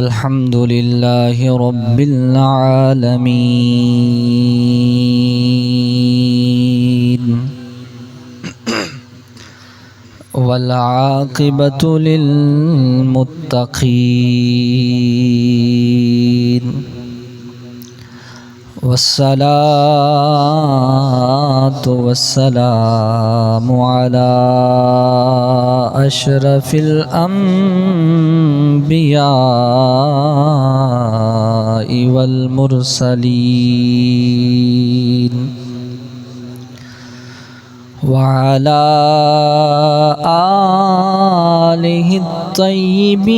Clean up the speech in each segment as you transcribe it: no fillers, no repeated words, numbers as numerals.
الحمد لله رب العالمين والعاقبة للمتقين والصلاة والسلام على أشرف الأنبياء والمرسلين وعلى آله الطيبين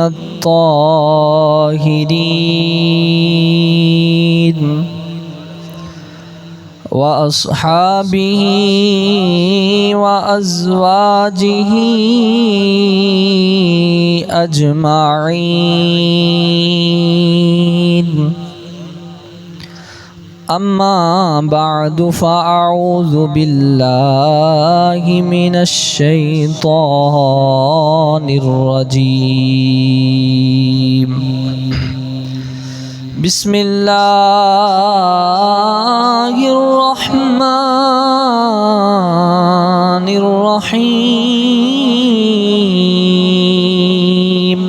الطاهرين وأصحابه وأزواجه أجمعين. أما بعد فأعوذ بالله من الشيطان الرجيم. بسم الله الرحمن الرحيم.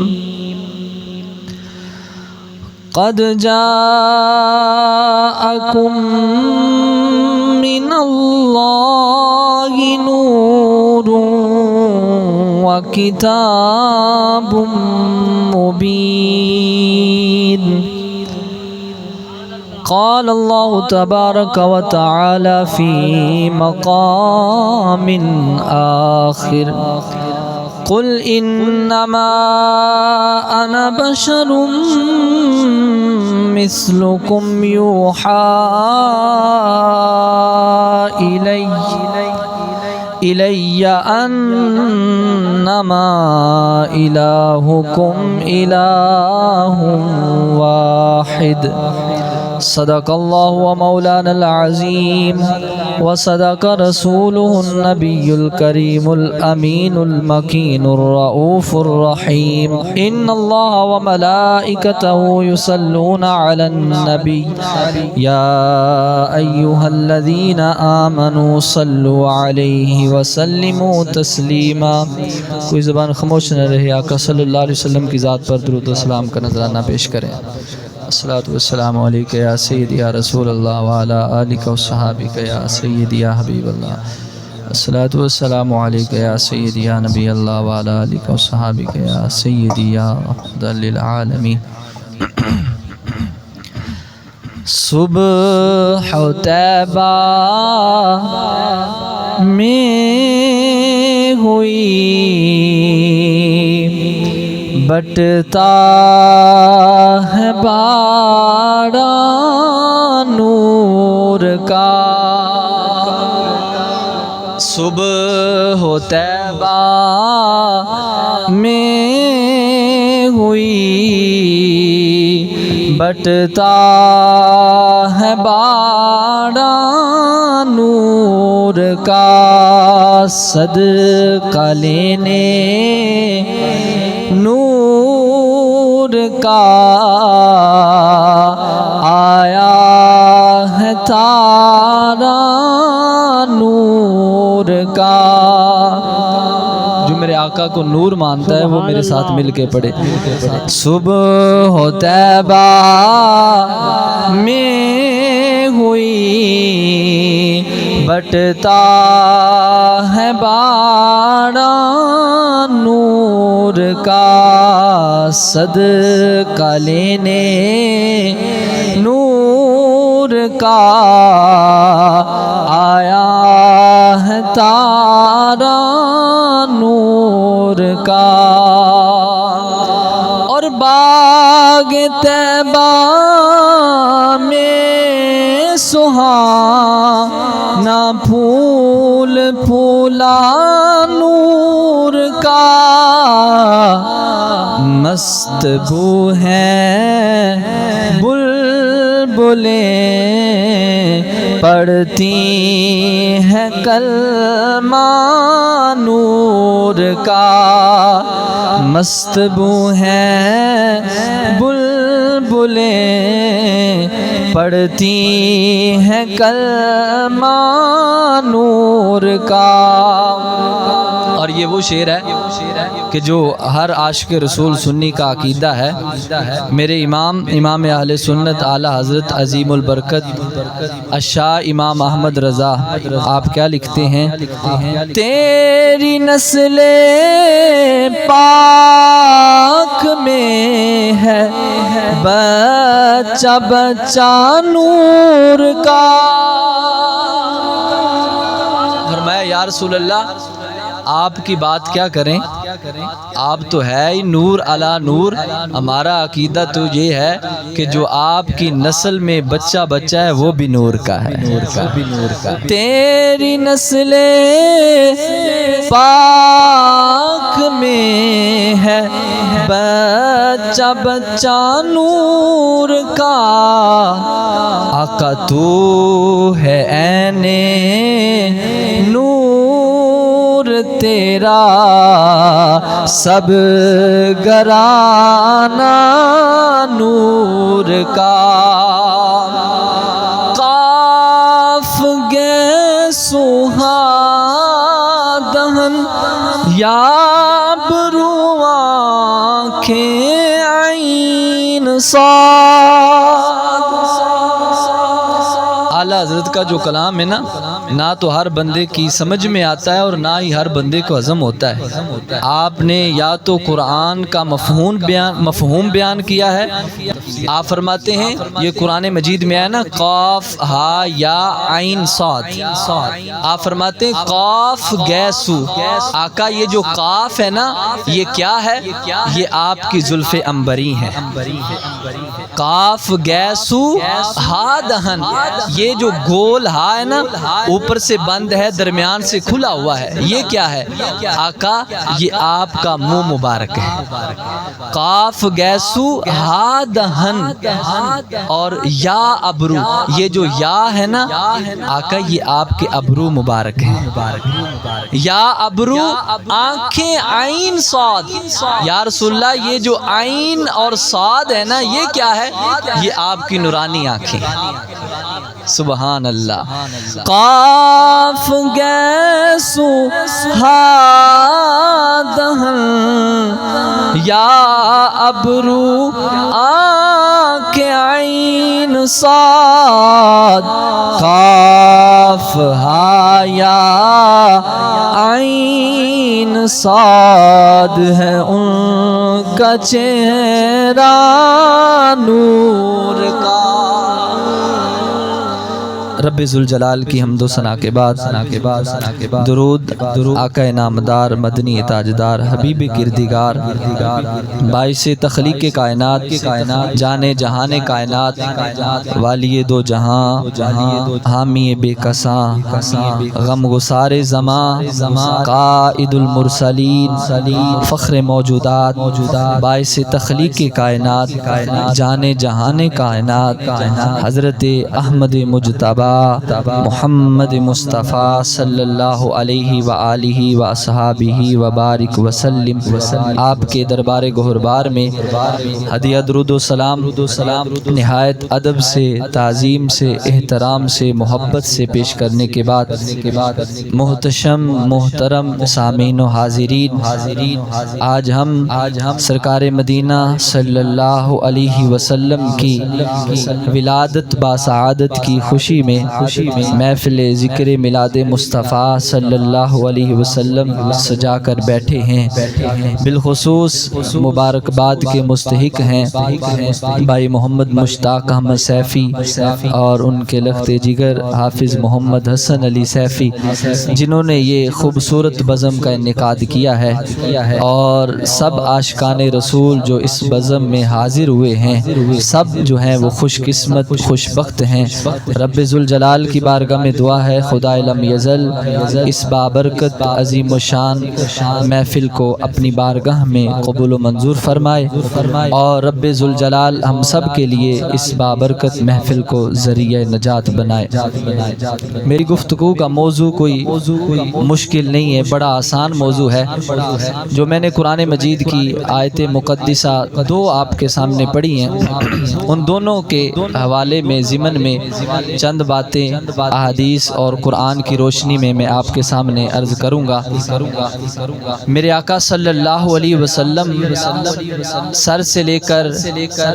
قد جاءكم من الله نور وكتاب مبين. قال الله تبارك وتعالى في مقام آخر: قل إنما أنا بشر مثلكم يوحى إلي أنما إلهكم إله واحد. صدق الله ومولانا العظيم وصدق رسوله النبي الكريم الأمين المكين الرؤوف الرحيم. إن الله وملائكته يصلون على النبي يا أيها الذين آمنوا صلوا عليه وسلموا تسلیما. کوئی زبان خاموش نہ رہے، آقا صلی اللہ علیہ وسلم کی ذات پر درود و سلام کا نذرانہ پیش کریں. الصلاة والسلام علیکہ یا سیدی یا رسول اللہ وعلا آلکہ و صحابکہ یا سیدی یا حبیب اللہ. الصلاة والسلام علیکہ یا سیدی یا نبی اللہ وعلا آلکہ و صحابکہ یا سیدی یا افضل للعالمین. صبح طیبہ میں ہوئی بٹتا ہے باران نور کا. صبح طیبہ میں ہوئی بٹتا ہے باران نور کا. صدقہ لینے نور کا آیا ہے تارا نور کا. جو میرے آقا کو نور مانتا ہے وہ میرے ساتھ مل کے پڑھے. صبح طیبہ میں ہوئی بٹتا ہے باران نور کا. صدقہ لینے نور کا آیا ہے تارا نور کا. اور باغ طیبہ میں سہانا پھول پھولا نور کا. مست بو ہے بل پڑھتی ہیں کلمہ نور کا، مست بو ہیں بلبلیں پڑھتی ہیں کلمہ نور کا۔ اور یہ وہ شعر ہے کہ جو ہر عاشق رسول سنی کا عقیدہ ہے۔ میرے امام اہل سنت اعلی حضرت عظیم البرکت الشاہ امام احمد رضا آپ کیا لکھتے ہیں؟ تیری نسل پاک میں ہے بچہ بچہ نور کا۔ فرمایا یا رسول اللہ آپ کی بات کیا کریں، آپ تو ہے ہی نور علی نور، ہمارا عقیدہ تو یہ ہے کہ جو آپ کی نسل میں بچہ بچہ ہے وہ بھی نور کا ہے، تیری نسل پاک میں ہے بچہ بچہ نور کا۔ آقا تو ہے عین نور تیرا سب گرانہ نور کا۔ قاف گے سوہا دہن یا برو آنکھیں عین صاد۔ اعلیٰ حضرت کا جو کلام ہے نہ تو ہر بندے کی سمجھ میں آتا ہے اور نہ ہی ہر بندے کو ہضم ہوتا ہے۔ آپ نے یا تو قرآن کا مفہوم بیان کیا ہے، آپ فرماتے ہیں یہ قرآن مجید میں ہے نا قاف ہا یا عین صاد، آپ فرماتے ہیں قاف گیسو۔ آقا یہ جو قاف ہے نا یہ کیا ہے؟ یہ آپ کی زلف عنبری ہیں۔ قاف گیسو ہا دہن، یہ جو گول ہا ہے نا اوپر سے بند ہے درمیان سے کھلا ہوا ہے، یہ کیا ہے؟ آقا یہ آپ کا منہ مبارک ہے۔ قاف گیسو ہا دہن اور یا ابرو، یہ جو یا ہے نا آقا یہ آپ کے ابرو مبارک ہیں۔ یا ابرو آنکھیں عین صاد، یا رسول اللہ یہ جو عین اور صاد ہے نا یہ کیا ہے؟ یہ آپ کی نورانی آنکھیں۔ سبحان اللہ۔ قاف گیسو ہا دہن یا ابرو آنکھیں عین صاد، قاف ہا یا عین صاد ہے ان کا چہرہ نور کا۔ رب ذوالجلال کی حمد و ثنا کے بعد درود آقا نامدار مدنی تاجدار حبیب کردگار باعث تخلیق کائنات جانے جہان کائنات والی دو جہاں حامی بے کساں غم گسار زماں قائد المرسلین فخر موجودات باعث تخلیق کائنات جانے جہان کائنات حضرت احمد مجتبی محمد مصطفیٰ صلی اللہ علیہ وآلہ وصحابہ وبارک وسلم، آپ کے دربار گہربار میں ہدیہ درود و سلام نہایت ادب سے، تعظیم سے، احترام سے، محبت سے پیش کرنے کے بعد محتشم محترم سامعین و حاضرین، آج ہم سرکار مدینہ صلی اللہ علیہ وسلم کی ولادت باسعادت کی خوشی میں محفل ذکر میلاد مصطفیٰ صلی اللہ علیہ وسلم سجا کر بیٹھے ہیں۔ بالخصوص مبارکباد کے مستحق ہیں بھائی محمد مشتاق احمد سیفی اور ان کے لخت جگر حافظ محمد حسن علی سیفی، جنہوں نے یہ خوبصورت بزم کا انعقاد کیا ہے، اور سب عاشقان رسول جو اس بزم میں حاضر ہوئے ہیں سب جو ہیں وہ خوش قسمت خوش بخت ہیں۔ رب ذوالجلال کی بارگاہ میں دعا ہے خدا لم یزل اس بابرکت عظیم و شان محفل کو اپنی بارگاہ میں قبول و منظور فرمائے، اور رب ذوالجلال ہم سب کے لیے اس بابرکت محفل کو ذریعہ نجات بنائے۔ میری گفتگو کا موضوع کوئی مشکل نہیں ہے، بڑا آسان موضوع ہے۔ جو میں نے قرآن مجید کی آیت مقدسہ دو آپ کے سامنے پڑھی ہیں، ان دونوں کے حوالے میں ضمن میں چند باتیں احادیث اور قرآن کی روشنی میں آپ کے سامنے عرض کروں گا۔ میرے آقا صلی اللہ علیہ وسلم سر سے لے کر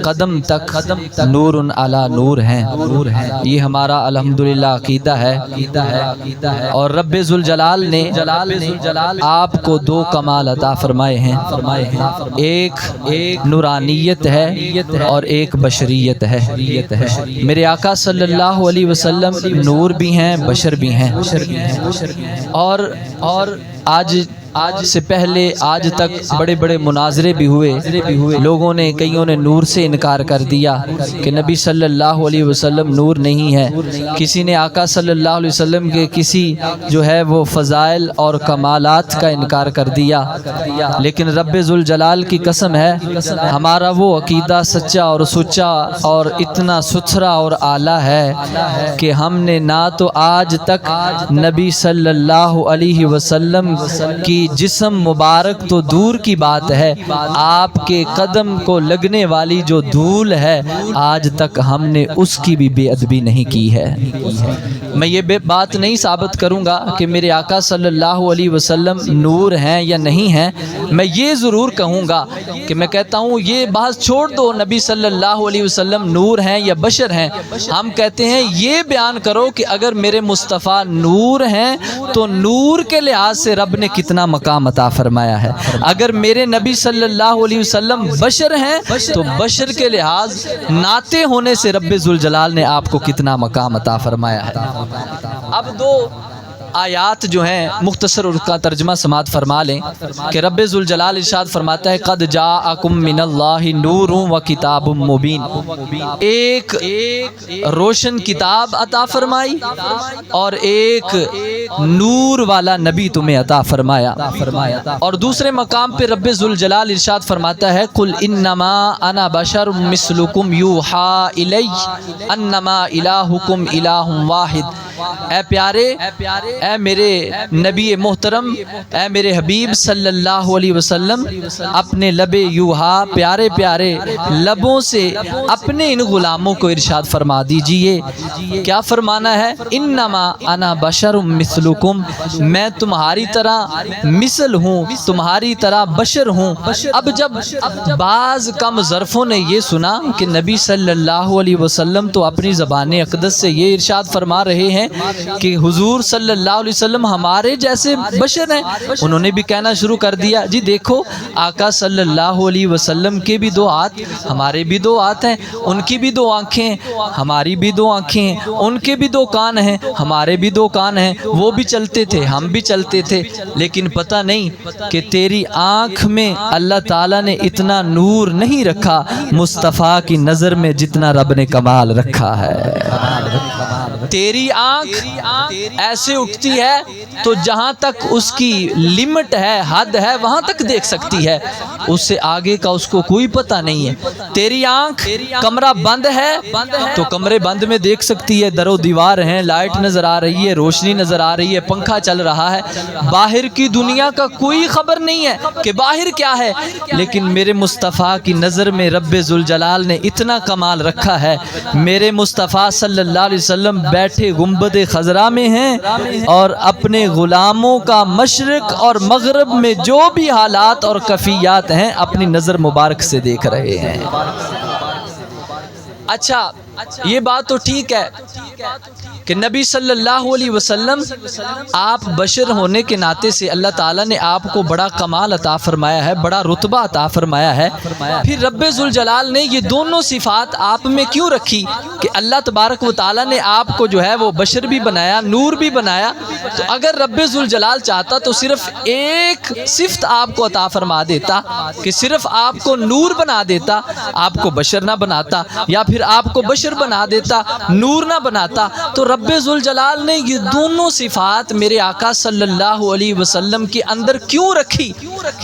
قدم تک نور علی نور ہیں، یہ ہمارا الحمدللہ عقیدہ ہے۔ اور رب ذوالجلال نے آپ کو دو کمال عطا فرمائے ہیں، ایک نورانیت ہے اور ایک بشریت ہے۔ میرے آقا صلی اللہ علیہ وسلم نور بھی ہیں، بشر بھی ہیں، اور آج سے پہلے آج تک بڑے بڑے مناظرے بھی ہوئے، لوگوں نے کئیوں نے نور سے انکار کر دیا کہ نبی صلی اللہ علیہ وسلم نور نہیں ہے، کسی نے آقا صلی اللہ علیہ وسلم کے کسی جو ہے وہ فضائل اور کمالات کا انکار کر دیا، لیکن رب ذوالجلال کی قسم ہے ہمارا وہ عقیدہ سچا اور سچا اور اتنا ستھرا اور اعلیٰ ہے کہ ہم نے نہ تو آج تک نبی صلی اللہ علیہ وسلم کی جسم مبارک تو دور کی بات ہے، آپ کے قدم کو لگنے والی جو دھول ہے آج تک ہم نے اس کی بھی بے ادبی نہیں کی ہے۔ میں یہ بات نہیں ثابت کروں گا کہ میرے آقا صلی اللہ علیہ وسلم نور ہیں یا نہیں ہیں، میں یہ ضرور کہوں گا کہ میں کہتا ہوں یہ بات چھوڑ دو نبی صلی اللہ علیہ وسلم نور ہیں یا بشر ہیں، ہم کہتے ہیں یہ بیان کرو کہ اگر میرے مصطفیٰ نور ہیں تو نور کے لحاظ سے رب نے کتنا مقام عطا فرمایا ہے، اگر میرے نبی صلی اللہ علیہ وسلم بشر ہیں تو بشر کے لحاظ ناطے ہونے سے رب ذوالجلال نے آپ کو کتنا مقام عطا فرمایا ہے۔ اب دو آیات جو ہیں مختصر ان کا ترجمہ سماعت فرما لیں کہ رب ذوالجلال ارشاد فرماتا ہے قد جاءکم من اللہ نور و کتاب مبین، ایک روشن کتاب عطا فرمائی اور ایک نور والا نبی تمہیں عطا فرمایا۔ اور دوسرے مقام پہ رب ذوالجلال ارشاد فرماتا ہے قل انما انا بشر مثلکم یوحی الی انما الہکم الہ واحد۔ اے پیارے، اے میرے نبی محترم، اے میرے حبیب صلی اللہ علیہ وسلم، اپنے لب یوحا پیارے پیارے لبوں سے اپنے ان غلاموں کو ارشاد فرما دیجئے۔ کیا فرمانا ہے؟ انما انا بشر مثلکم، میں تمہاری طرح مثل ہوں، تمہاری طرح بشر ہوں۔ اب جب بعض کم ظرفوں نے یہ سنا کہ نبی صلی اللہ علیہ وسلم تو اپنی زبان اقدس سے یہ ارشاد فرما رہے ہیں کہ حضور صلی اللہ علیہ وسلم ہمارے جیسے بشر ہیں، انہوں نے بھی کہنا شروع کر دیا جی دیکھو آقا صلی اللہ علیہ وسلم کے بھی دو ہاتھ، ہمارے بھی دو ہاتھ ہیں، ان کی بھی دو آنکھیں، ہماری بھی دو آنکھیں ہیں، ان کے بھی دو کان ہیں، ہمارے بھی دو کان ہیں، وہ بھی چلتے تھے ہم بھی چلتے تھے، لیکن پتہ نہیں کہ تیری آنکھ میں اللہ تعالیٰ نے اتنا نور نہیں رکھا مصطفیٰ کی نظر میں جتنا رب نے کمال رکھا ہے۔ تیری آنکھ ایسے اٹھتی ہے تو جہاں تک اس کی لمٹ ہے، حد ہے، وہاں تک دیکھ سکتی ہے، اس سے آگے کا اس کو کوئی پتہ نہیں ہے۔ تیری آنکھ کمرہ بند ہے تو کمرے بند میں دیکھ سکتی ہے، در و دیوار ہیں، لائٹ نظر آ رہی ہے، روشنی نظر آ رہی ہے، پنکھا چل رہا ہے، باہر کی دنیا کا کوئی خبر نہیں ہے کہ باہر کیا ہے، لیکن میرے مصطفیٰ کی نظر میں رب ذوالجلال نے اتنا کمال رکھا ہے۔ میرے مصطفیٰ صلی اللہ علیہ وسلم بیٹھے گنبد خضرا میں ہیں اور اپنے غلاموں کا مشرق اور مغرب میں جو بھی حالات اور کیفیات ہیں اپنی نظر مبارک سے دیکھ رہے ہیں۔ اچھا یہ بات تو ٹھیک ہے کہ نبی صلی اللہ علیہ وسلم آپ بشر ہونے کے ناطے سے اللہ تعالیٰ نے آپ کو بڑا کمال عطا فرمایا ہے، بڑا رتبہ عطا فرمایا ہے، پھر رب ذوالجلال نے یہ دونوں صفات آپ میں کیوں رکھی کہ اللہ تبارک و تعالیٰ نے آپ کو جو ہے وہ بشر بھی بنایا، نور بھی بنایا، تو اگر رب ذوالجلال چاہتا تو صرف ایک صفت آپ کو عطا فرما دیتا کہ صرف آپ کو نور بنا دیتا، آپ کو بشر نہ بناتا، یا پھر آپ کو بشر بشر بنا دیتا، نور نہ بناتا، تو رب ذوالجلال نے یہ دونوں صفات میرے آقا صلی اللہ علیہ وسلم کے اندر کیوں رکھی؟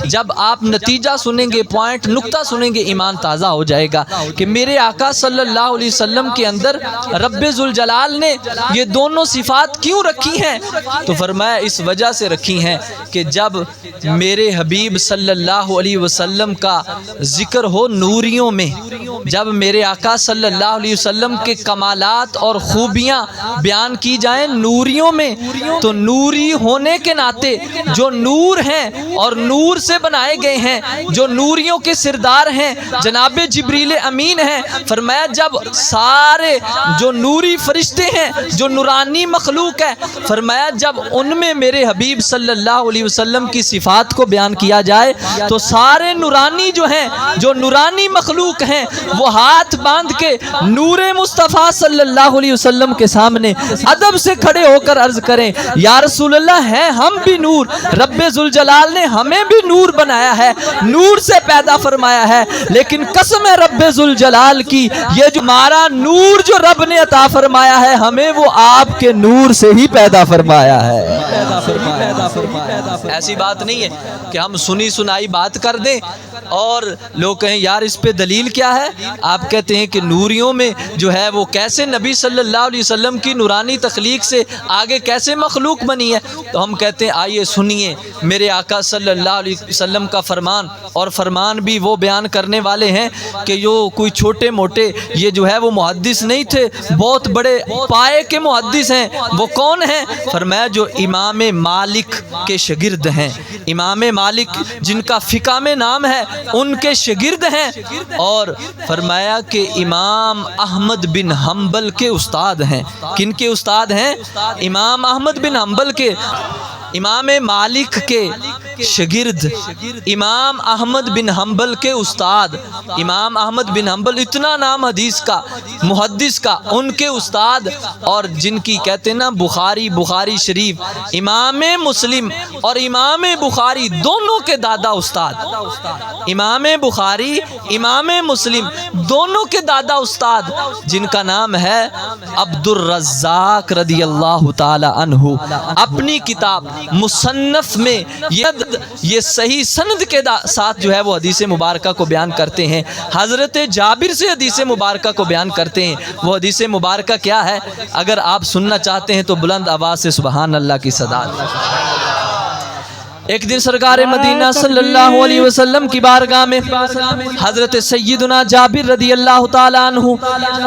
جب آپ نتیجہ سنیں گے، پوائنٹ نقطہ سنیں گے، ایمان تازہ ہو جائے گا کہ میرے آقا صلی اللہ علیہ وسلم کے اندر رب ذوالجلال نے یہ دونوں صفات کیوں رکھی ہیں؟ تو فرمایا اس وجہ سے رکھی ہیں کہ جب میرے حبیب صلی اللہ علیہ وسلم کا ذکر ہو نوریوں میں، جب میرے آقا صلی اللہ علیہ وسلم کے کمالات اور خوبیاں بیان کی جائیں نوریوں میں، تو نوری ہونے کے ناطے جو نور ہیں اور نور سے بنائے گئے ہیں، جو نوریوں کے سردار ہیں، جناب جبریل امین ہیں، فرمایا جب سارے جو نوری فرشتے ہیں، جو نورانی مخلوق ہے، فرمایا جب ان میں میرے حبیب صلی اللہ علیہ وسلم کی صفات کو بیان کیا جائے تو سارے نورانی جو ہیں، جو نورانی مخلوق ہیں، وہ ہاتھ باندھ کے نور مصطفیٰ صلی اللہ علیہ وسلم کے سامنے ادب سے کھڑے ہو کر عرض کریں یا رسول اللہ ہیں ہم بھی نور، رب ذوالجلال نے ہمیں بھی نور بنایا ہے، نور سے پیدا فرمایا ہے، لیکن قسم ہے رب ذوالجلال کی یہ جو ہمارا نور جو رب نے عطا فرمایا ہے ہمیں وہ آپ کے نور سے ہی پیدا فرمایا ہے۔ ایسی بات نہیں ہے کہ ہم سنی سنائی بات کر دیں اور لوگ کہیں یار اس پہ دلیل کیا ہے؟ آپ کہتے ہیں کہ نوریوں میں جو ہے وہ کیسے نبی صلی اللہ علیہ وسلم کی نورانی تخلیق سے آگے کیسے مخلوق بنی ہے؟ تو ہم کہتے ہیں آئیے سنیے میرے آقا صلی اللہ علیہ وسلم کا فرمان، اور فرمان بھی وہ بیان کرنے والے ہیں کہ جو کوئی چھوٹے موٹے یہ جو ہے وہ محدث نہیں تھے، بہت بڑے پائے کے محدث ہیں۔ وہ کون ہیں؟ فرمایا جو امام مالک کے شاگرد ہیں، امام مالک جن کا فقہ میں نام ہے ان کے شاگرد ہیں، اور فرمایا کہ امام احمد بن حنبل کے استاد ہیں۔ کن کے استاد ہیں؟ امام احمد بن حنبل کے، امام مالک کے شاگرد، امام احمد بن حنبل کے استاد، امام احمد بن حنبل اتنا نام حدیث کا محدث کا، ان کے استاد، اور جن کی کہتے ہیں نا بخاری شریف، امام مسلم اور امام بخاری دونوں کے دادا استاد، امام بخاری امام مسلم دونوں کے دادا استاد، جن کا نام ہے عبد الرزاق رضی اللہ تعالی عنہ، اپنی کتاب مصنف میں یہ صحیح سند کے ساتھ جو ہے وہ حدیث مبارکہ کو بیان کرتے ہیں، حضرت جابر سے حدیث مبارکہ کو بیان کرتے ہیں۔ وہ حدیث مبارکہ کیا ہے؟ اگر آپ سننا چاہتے ہیں تو بلند آواز سے سبحان اللہ کی صدا۔ ایک دن سرکار مدینہ صلی اللہ علیہ وسلم کی بارگاہ میں حضرت سیدنا جابر رضی اللہ تعالیٰ عنہ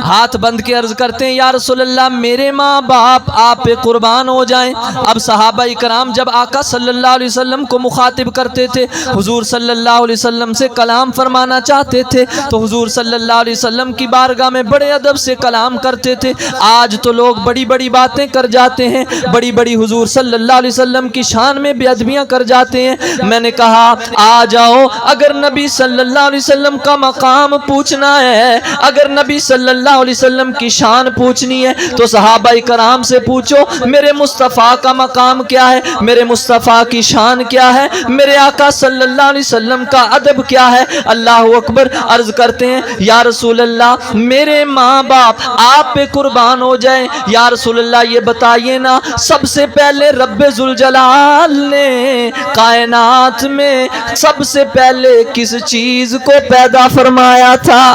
ہاتھ بند کے عرض کرتے ہیں یا رسول اللہ میرے ماں باپ آپ پہ قربان ہو جائیں۔ اب صحابہ کرام جب آقا صلی اللہ علیہ وسلم کو مخاطب کرتے تھے، حضور صلی اللہ علیہ وسلم سے کلام فرمانا چاہتے تھے تو حضور صلی اللہ علیہ وسلم کی بارگاہ میں بڑے ادب سے کلام کرتے تھے۔ آج تو لوگ بڑی بڑی باتیں کر جاتے ہیں، بڑی بڑی حضور صلی اللہ علیہ وسلم کی شان میں بے ادبیاں کر جاتے ہیں۔ میں نے کہا آ جاؤ، اگر نبی صلی اللہ علیہ وسلم کا مقام پوچھنا ہے، اگر نبی صلی اللہ علیہ وسلم کی شان پوچھنی ہے تو صحابہ کرام سے پوچھو میرے مصطفیٰ کا مقام کیا ہے، میرے مصطفیٰ کی شان کیا ہے، میرے آقا صلی اللہ علیہ وسلم کا ادب کیا ہے۔ اللہ اکبر، عرض کرتے ہیں یا رسول اللہ میرے ماں باپ آپ پہ قربان ہو جائیں، یا رسول اللہ یہ بتائیے نا سب سے پہلے رب ذوالجلال نے کائنات میں سب سے پہلے کس چیز کو پیدا فرمایا تھا؟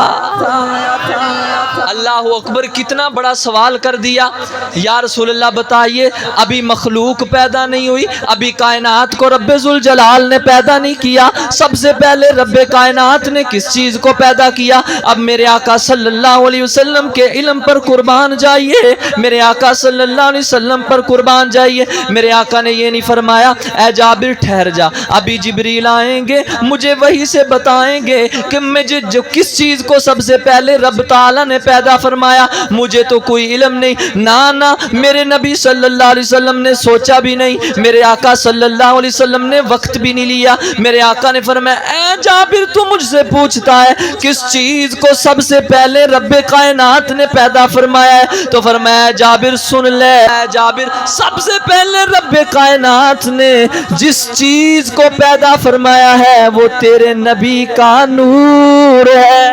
اللہ اکبر، کتنا بڑا سوال کر دیا۔ یا رسول اللہ بتائیے ابھی مخلوق پیدا نہیں ہوئی، ابھی کائنات کو رب ذوالجلال نے پیدا نہیں کیا، سب سے پہلے رب کائنات نے کس چیز کو پیدا کیا؟ اب میرے آقا صلی اللہ علیہ وسلم کے علم پر قربان جائیے، میرے آقا صلی اللہ علیہ وسلم پر قربان جائیے۔ میرے آقا نے یہ نہیں فرمایا اے جابر ٹھہر جا، ابھی جبریل آئیں گے مجھے وہی سے بتائیں گے کہ مجھے جو کس چیز کو سب سے پہلے رب تعالیٰ نے پیدا فرمایا، مجھے تو کوئی علم نہیں۔ نہ میرے نبی صلی اللہ علیہ وسلم نے سوچا بھی نہیں، میرے آقا صلی اللہ علیہ وسلم نے وقت بھی نہیں لیا۔ میرے آقا نے فرمایا اے جابر تو مجھ سے پوچھتا ہے کس چیز کو سب سے پہلے رب کائنات نے پیدا فرمایا ہے؟ تو فرمایا جابر سن لے، جابر سب سے پہلے رب کائنات نے جس چیز کو پیدا فرمایا ہے وہ تیرے نبی کا نور ہے۔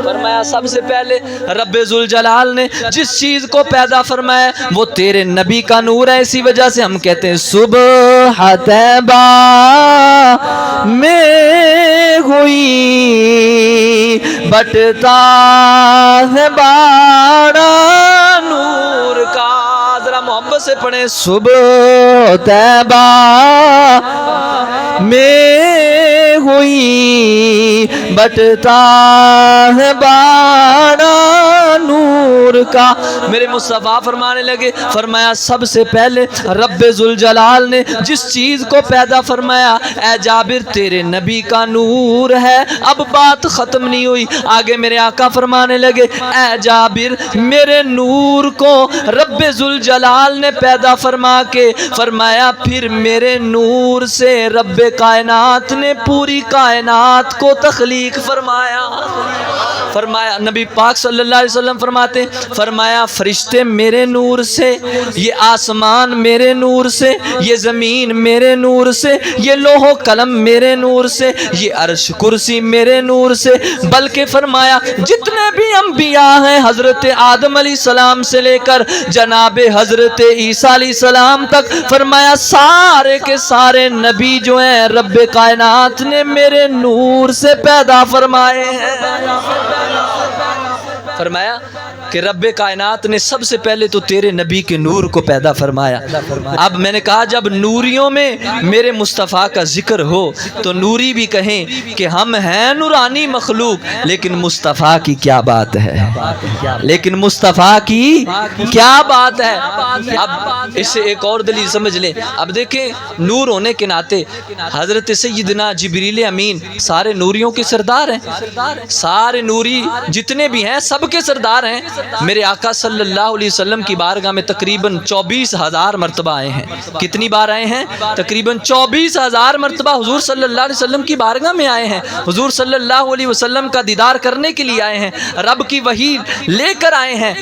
فرمایا سب سے پہلے رب ذوالجلال نے جس چیز کو پیدا فرمایا وہ تیرے نبی کا نور ہے. اسی وجہ سے ہم کہتے ہیں صبح طیبہ میں ہوئی بٹتا ہے باڑا نور کا. ذرا محبت سے پڑھیں صبح طیبہ میں ہوئی بٹتا ہے باڑا نور کا. میرے مصطفیٰ فرمانے لگے, فرمایا سب سے پہلے رب ذوالجلال نے جس چیز کو پیدا فرمایا اے جابر تیرے نبی کا نور ہے. اب بات ختم نہیں ہوئی, آگے میرے آقا فرمانے لگے اے جابر میرے نور کو رب ذوالجلال نے پیدا فرما کے فرمایا پھر میرے نور سے رب کائنات نے پوری کائنات کو تخلیق فرمایا. فرمایا نبی پاک صلی اللہ علیہ وسلم فرماتے, فرمایا فرشتے میرے نور سے, یہ آسمان میرے نور سے, یہ زمین میرے نور سے, یہ لوح و قلم میرے نور سے, یہ عرش کرسی میرے نور سے, بلکہ فرمایا جتنے بھی انبیاء ہیں حضرت آدم علیہ السلام سے لے کر جناب حضرت عیسیٰ علیہ السلام تک, فرمایا سارے کے سارے نبی جو ہیں رب کائنات نے میرے نور سے پیدا فرمائے ہیں. فرمایا کہ رب کائنات نے سب سے پہلے تو تیرے نبی کے نور کو پیدا فرمایا. اب میں نے کہا جب نوریوں میں میرے مصطفیٰ کا ذکر ہو تو نوری بھی کہیں کہ ہم ہیں نورانی مخلوق, لیکن مصطفیٰ کی کیا بات ہے, لیکن مصطفیٰ کی کیا بات ہے. اب اس سے ایک اور دلیل سمجھ لیں. اب دیکھیں نور ہونے کے ناطے حضرت سیدنا جبریل امین سارے نوریوں کے سردار ہیں, سارے نوری جتنے بھی ہیں سب کے سردار ہیں. میرے آقا صلی اللہ علیہ وسلم کی بارگاہ میں تقریباً 24,000 مرتبہ آئے ہیں. کتنی بار آئے ہیں؟ تقریباً 24,000 مرتبہ حضور صلی اللہ علیہ وسلم کی بارگاہ میں آئے ہیں. حضور صلی اللہ علیہ وسلم کا دیدار کرنے کے لیے آئے ہیں, رب کی وحی لے کر آئے ہیں.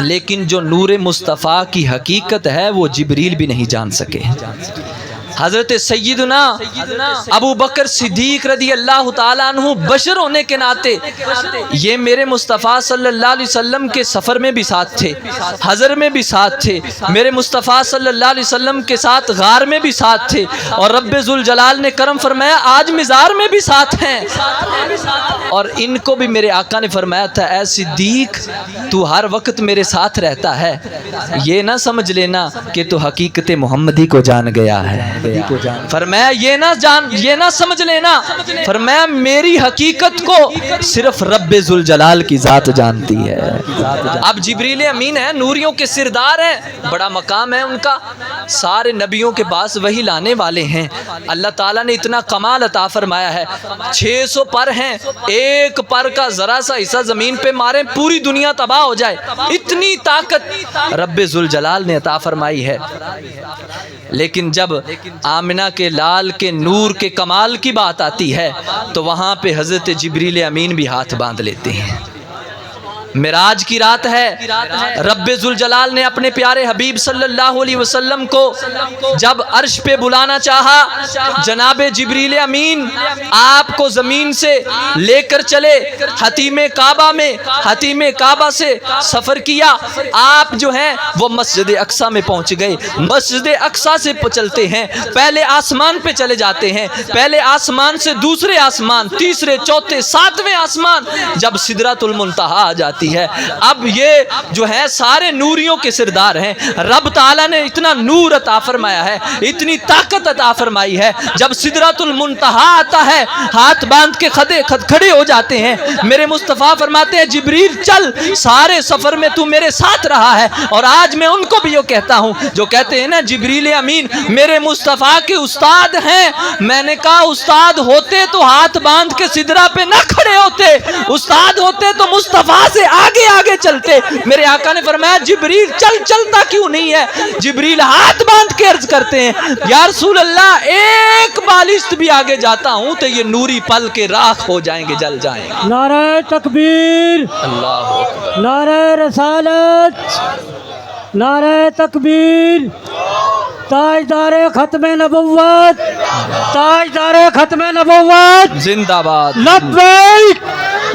لیکن جو نور مصطفیٰ کی حقیقت ہے وہ جبریل بھی نہیں جان سکے. حضرت سیدنا ابو بکر صدیق رضی اللہ تعالیٰ عنہ بشر ہونے کے ناطے یہ میرے مصطفیٰ صلی اللہ علیہ وسلم کے سفر میں بھی ساتھ تھے, حضر میں بھی ساتھ تھے, میرے مصطفیٰ صلی اللہ علیہ وسلم کے ساتھ غار میں بھی ساتھ تھے, اور رب ذوالجلال نے کرم فرمایا آج مزار میں بھی ساتھ ہیں. اور ان کو بھی میرے آقا نے فرمایا تھا اے صدیق تو ہر وقت میرے ساتھ رہتا ہے, یہ نہ سمجھ لینا کہ تو حقیقت محمدی کو جان گیا ہے. فرمایا یہ نہ سمجھ لینا, فرمایا میری حقیقت کو صرف رب ذوالجلال کی ذات جانتی ہے. اب جبریل امین ہے, نوریوں کے سردار ہیں, بڑا مقام ہے ان کا, سارے نبیوں کے پاس وہی لانے والے ہیں. اللہ تعالیٰ نے اتنا کمال عطا فرمایا ہے, 600 پر ہیں, ایک پر کا ذرا سا حصہ زمین پہ مارے پوری دنیا تباہ ہو جائے, اتنی طاقت رب ذوالجلال نے عطا فرمائی ہے. لیکن جب آمنہ کے لال کے نور کے کمال کی بات آتی ہے تو وہاں پہ حضرت جبریل امین بھی ہاتھ باندھ لیتے ہیں. معراج کی رات ہے, رب ذوالجلال نے اپنے پیارے حبیب صلی اللہ علیہ وسلم کو جب عرش پہ بلانا چاہا, جناب جبریل امین آپ کو زمین سے لے کر چلے حتیم کعبہ میں, حتیم کعبہ سے سفر کیا, آپ جو ہیں وہ مسجد اقصیٰ میں پہنچ گئے. مسجد اقصیٰ سے چلتے ہیں, پہلے آسمان پہ چلے جاتے ہیں, پہلے آسمان سے دوسرے آسمان, تیسرے, چوتھے, 7ویں آسمان, جب سدرۃ المنتہا آ جاتی ہے. اب یہ جو ہے سارے نوریوں کے سردار ہیں, رب تعالیٰ نے اتنا نور عطا فرمایا ہے, اتنی طاقت عطا فرمائی ہے, جب سدرۃ المنتہا آتا ہے ہاتھ باندھ کے کھڑے ہو جاتے ہیں. میرے مصطفیٰ فرماتے ہیں جبریل چل, سارے سفر میں تو میرے ساتھ رہا ہے. اور آج میں ان کو بھی یہ کہتا ہوں جو کہتے ہیں نا جبریل امین میرے مصطفیٰ کے استاد ہیں, میں نے کہا استاد ہوتے تو ہاتھ باندھ کے سدرہ پہ نہ کھڑے ہوتے, استاد ہوتے تو مصطفیٰ سے آگے آگے چلتے. میرے آقا نے فرمایا جبریل چلتا کیوں نہیں ہے؟ جبریل ہاتھ باندھ کے عرض کرتے ہیں یا رسول اللہ ایک بالشت بھی آگے جاتا ہوں تو یہ نوری پل کے راکھ ہو جائیں گے, جل جائیں گے. نعرہ تکبیر, اللہ اکبر, نعرہ رسالت, نعرہ تکبیر. تاجدار ختم نبوت, تاجدار ختم نبوت زندہ باد. لبیک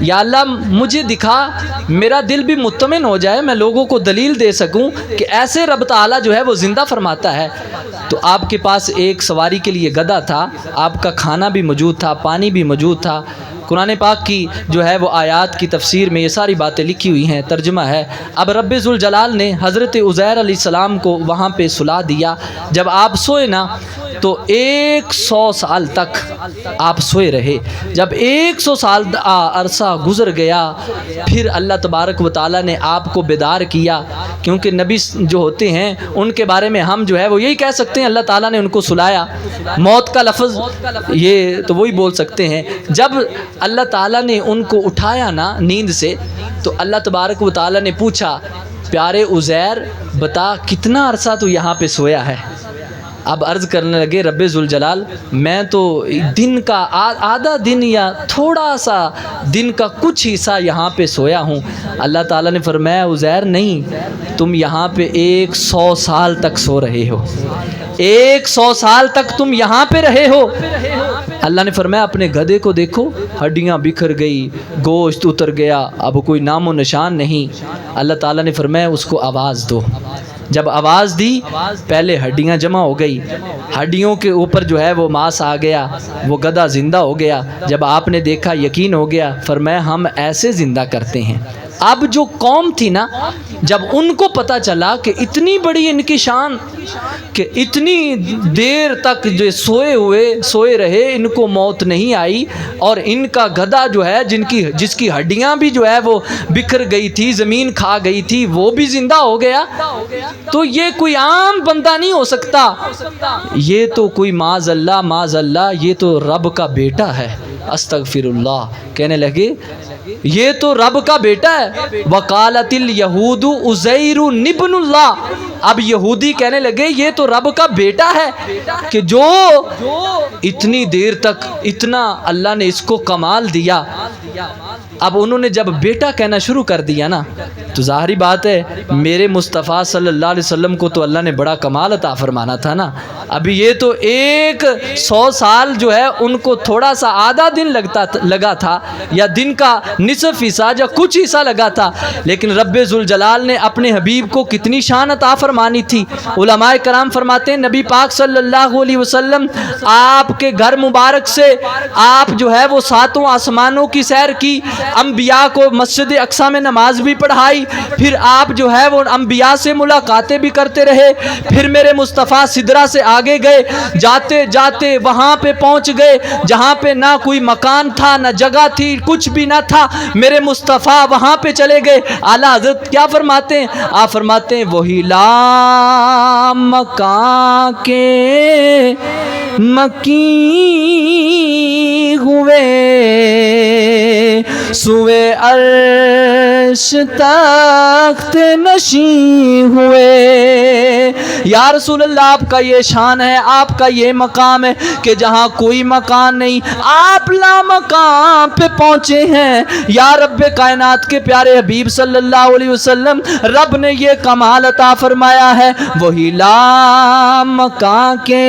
یا اللہ مجھے دکھا، میرا دل بھی مطمئن ہو جائے، میں لوگوں کو دلیل دے سکوں کہ ایسے رب تعالیٰ جو ہے وہ زندہ فرماتا ہے۔ تو آپ کے پاس ایک سواری کے لیے گدھا تھا، آپ کا کھانا بھی موجود تھا، پانی بھی موجود تھا۔ قرآن پاک کی جو ہے وہ آیات کی تفسیر میں یہ ساری باتیں لکھی ہوئی ہیں، ترجمہ ہے۔ اب رب ذوالجلال نے حضرت عزیر علیہ السلام کو وہاں پہ سلا دیا۔ جب آپ سوئے نا تو 100 سال تک آپ سوئے رہے۔ جب 100 سال عرصہ گزر گیا، پھر اللہ تبارک و تعالیٰ نے آپ کو بیدار کیا، کیونکہ نبی جو ہوتے ہیں ان کے بارے میں ہم جو ہے وہ یہی کہہ سکتے ہیں اللہ تعالیٰ نے ان کو سلایا۔ موت کا لفظ یہ تو وہی بول سکتے ہیں۔ جب اللہ تعالیٰ نے ان کو اٹھایا نا نیند سے، تو اللہ تبارک و تعالیٰ نے پوچھا، پیارے عزیر بتا کتنا عرصہ تو یہاں پہ سویا ہے؟ اب عرض کرنے لگے رب ذوالجلال میں تو دن کا آدھا دن یا تھوڑا سا دن کا کچھ حصہ یہاں پہ سویا ہوں۔ اللہ تعالیٰ نے فرمایا عزیر نہیں، تم یہاں پہ 100 سال تک سو رہے ہو، 100 سال تک تم یہاں پہ رہے ہو۔ اللہ نے فرمایا اپنے گدھے کو دیکھو، ہڈیاں بکھر گئی، گوشت اتر گیا، اب کوئی نام و نشان نہیں۔ اللہ تعالیٰ نے فرمایا اس کو آواز دو۔ جب آواز دی، پہلے ہڈیاں جمع ہو گئی، ہڈیوں کے اوپر جو ہے وہ ماس آ گیا، وہ گدھا زندہ ہو گیا۔ جب آپ نے دیکھا یقین ہو گیا، فرمایا ہم ایسے زندہ کرتے ہیں۔ اب جو قوم تھی نا، جب ان کو پتہ چلا کہ اتنی بڑی ان کی شان کہ اتنی دیر تک جو سوئے رہے، ان کو موت نہیں آئی، اور ان کا گدھا جو ہے جس کی ہڈیاں بھی جو ہے وہ بکھر گئی تھی، زمین کھا گئی تھی، وہ بھی زندہ ہو گیا، تو یہ کوئی عام بندہ نہیں ہو سکتا، یہ تو کوئی معاذ اللہ یہ تو رب کا بیٹا ہے۔ استغفر اللہ کہنے لگے یہ تو رب کا بیٹا ہے۔ وقالت الیہود عزیر ابن اللہ، اب یہودی کہنے لگے یہ تو رب کا بیٹا ہے کہ جو اتنی دیر تک اتنا اللہ نے اس کو کمال دیا۔ اب انہوں نے جب بیٹا کہنا شروع کر دیا نا، تو ظاہری بات ہے میرے مصطفیٰ صلی اللہ علیہ وسلم کو تو اللہ نے بڑا کمال عطا فرمانا تھا نا۔ ابھی یہ تو 100 سال جو ہے ان کو تھوڑا سا آدھا دن لگا تھا، یا دن کا نصف حصہ یا کچھ حصہ لگا تھا، لیکن رب ذوالجلال نے اپنے حبیب کو کتنی شان عطا فرمانی تھی۔ علماء کرام فرماتے ہیں نبی پاک صلی اللہ علیہ وسلم آپ کے گھر مبارک سے آپ جو ہے وہ 7 آسمانوں کی سیر کی، انبیاء کو مسجد اقصی میں نماز بھی پڑھائی، پھر آپ جو ہے وہ انبیاء سے ملاقاتیں بھی کرتے رہے، پھر میرے مصطفیٰ سدرہ سے آگے گئے، جاتے جاتے وہاں پہ پہنچ گئے جہاں پہ نہ کوئی مکان تھا، نہ جگہ تھی، کچھ بھی نہ تھا، میرے مصطفیٰ وہاں پہ چلے گئے۔ اعلیٰ حضرت کیا فرماتے ہیں؟ آپ فرماتے ہیں وہی لا مکان کے مکی ہوئے، سوئے عرش تخت نشیں ہوئے۔ یا رسول اللہ آپ کا یہ شان ہے، آپ کا یہ مقام ہے کہ جہاں کوئی مکان نہیں آپ لا مقام پہ پہنچے ہیں۔ یا رب کائنات کے پیارے حبیب صلی اللہ علیہ وسلم رب نے یہ کمال عطا فرمایا ہے، وہی لا مکان کے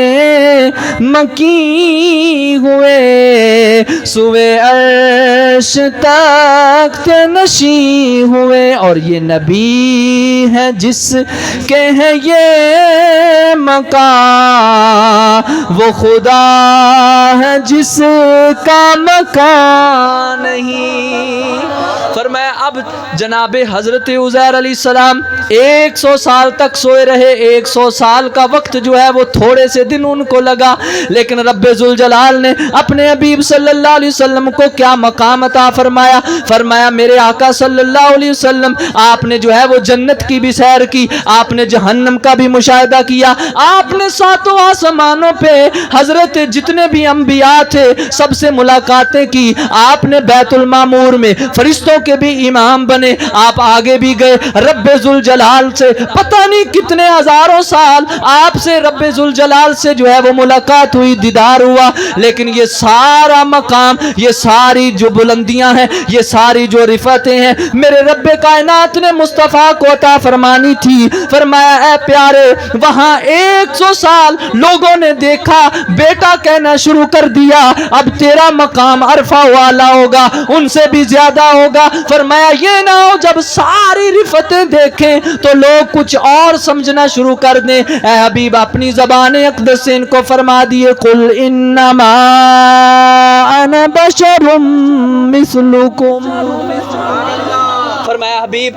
مکی ہوئے، سوئے عرش تخت نشیں ہوئے۔ اور یہ نبی ہے جس کے ہیں یہ مکان، وہ خدا ہے جس کا مکان نہیں۔ فرمایا اب جناب حضرت عزیر علیہ السلام 100 سال تک سوئے رہے۔ 100 سال کا وقت جو ہے وہ تھوڑے سے دن ان کو لگا، لیکن رب ذوالجلال نے اپنے حبیب صلی اللہ علیہ وسلم کو کیا مقام عطا فرمایا؟ فرمایا میرے آقا صلی اللہ علیہ وسلم آپ نے جو ہے وہ جنت کی بھی سیر کی، آپ نے جہنم کا بھی مشاہدہ کیا، آپ نے 7 آسمانوں پہ حضرت جتنے بھی انبیاء تھے سب سے ملاقاتیں کی، آپ نے بیت المعمور میں فرشتوں کے بھی امام بنے، آپ آگے بھی گئے، رب ذوالجلال سے پتہ نہیں کتنے ہزاروں سال آپ سے رب ذوالجلال سے جو ہے وہ ملاقات ہوئی، دیدار ہوا، لیکن یہ سارا مقام، یہ ساری جو بلندیاں ہیں، یہ ساری جو رفتیں ہیں میرے رب کائنات نے مصطفیٰ کو عطا فرمانی تھی۔ فرمایا اے پیارے، وہاں 100 سال لوگوں نے دیکھا، بیٹا کہنا شروع کر دیا، اب تیرا مقام عرفہ والا ہوگا، ان سے بھی زیادہ ہوگا۔ فرمایا یہ نہ ہو جب ساری رفتیں دیکھیں تو لوگ کچھ اور سمجھنا شروع کر دیں۔ اے حبیب اپنی زبان اقدس سے ان کو فرما دیے، قل انما انا بشر مثلکم۔ فرمایا حبیب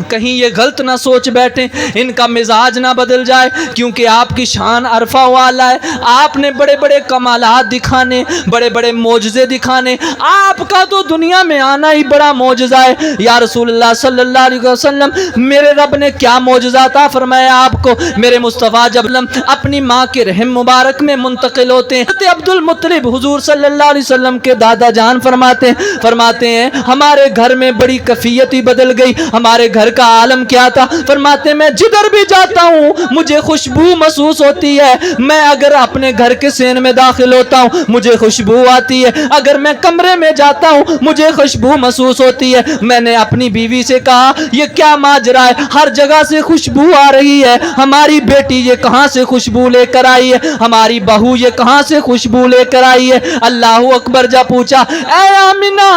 کہیں یہ غلط نہ سوچ بیٹھیں، ان کا مزاج نہ بدل جائے، کیونکہ آپ کی شان عرفہ والا ہے، آپ نے بڑے بڑے کمالات دکھانے، بڑے بڑے معجزے دکھانے، آپ کا تو دنیا میں آنا ہی بڑا معجزہ ہے۔ یا رسول اللہ صلی اللہ علیہ وسلم میرے رب نے کیا معجزہ تھا فرمایا آپ کو؟ میرے مصطفیٰ جب اپنی ماں کے رحم مبارک میں منتقل ہوتے ہیں، عبد المطلب حضور صلی اللہ علیہ وسلم کے دادا جان فرماتے ہیں ہمارے گھر میں بڑی کیفیت ہی بدل گئی۔ ہمارے گھر کا عالم کیا تھا؟ فرماتے میں جدھر بھی جاتا ہوں مجھے خوشبو محسوس ہوتی ہے، میں اگر اپنے گھر کے سین میں داخل ہوتا ہوں مجھے خوشبو آتی ہے، اگر میں کمرے میں جاتا ہوں مجھے خوشبو محسوس ہوتی ہے۔ میں نے اپنی بیوی سے کہا یہ کیا ماجرا ہے، ہر جگہ سے خوشبو آ رہی ہے، ہماری بیٹی یہ کہاں سے خوشبو لے کر آئی ہے، ہماری بہو یہ کہاں سے خوشبو لے کر آئی ہے؟ اللہ اکبر۔ جا پوچھا اے آمنہ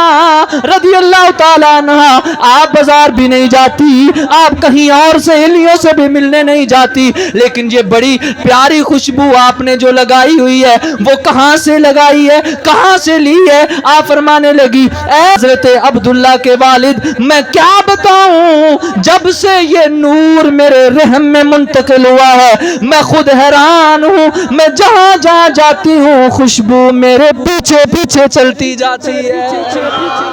رضی اللہ تعالیٰ عنہ، آپ بازار بھی نہیں جاتی، آپ کہیں اور سہیلیوں سے بھی ملنے نہیں جاتی، لیکن یہ بڑی پیاری خوشبو آپ نے جو لگائی ہوئی ہے وہ کہاں سے لگائی ہے، کہاں سے لی ہے؟ آپ فرمانے لگی اے حضرت عبداللہ کے والد میں کیا بتاؤں، جب سے یہ نور میرے رحم میں منتقل ہوا ہے میں خود حیران ہوں، میں جہاں جہاں جاتی ہوں خوشبو میرے پیچھے پیچھے چلتی جاتی ہے۔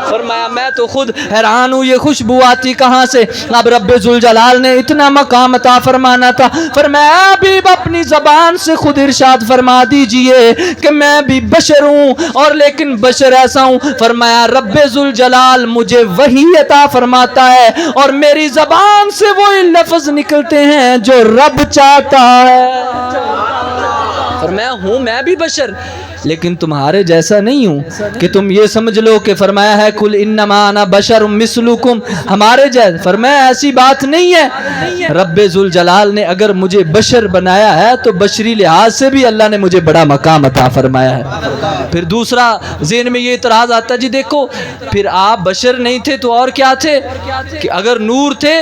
فرمایا میں تو خود حیران ہوں یہ خوشبو آتی کہاں سے؟ اب رب ذوالجلال نے اتنا مقام عطا فرمانا تھا، فرمایا حبیب اپنی زبان سے خود ارشاد فرما دیجئے کہ میں بھی بشر ہوں، اور لیکن بشر ایسا ہوں، فرمایا رب ذوالجلال مجھے وحی عطا فرماتا ہے اور میری زبان سے وہی لفظ نکلتے ہیں جو رب چاہتا ہے۔ فرمایا ہوں میں بھی بشر لیکن تمہارے جیسا نہیں ہوں کہ تم یہ سمجھ لو کہ فرمایا ہے کل انما انا بشر مثلکم ہمارے جیسا، فرمایا ایسی بات نہیں ہے۔ رب ذوالجلال نے اگر مجھے بشر بنایا ہے تو بشری لحاظ سے بھی اللہ نے مجھے بڑا مقام عطا فرمایا ہے۔ پھر دوسرا ذہن میں یہ اعتراض آتا جی دیکھو پھر آپ بشر نہیں تھے تو اور کیا تھے؟ کہ اگر نور تھے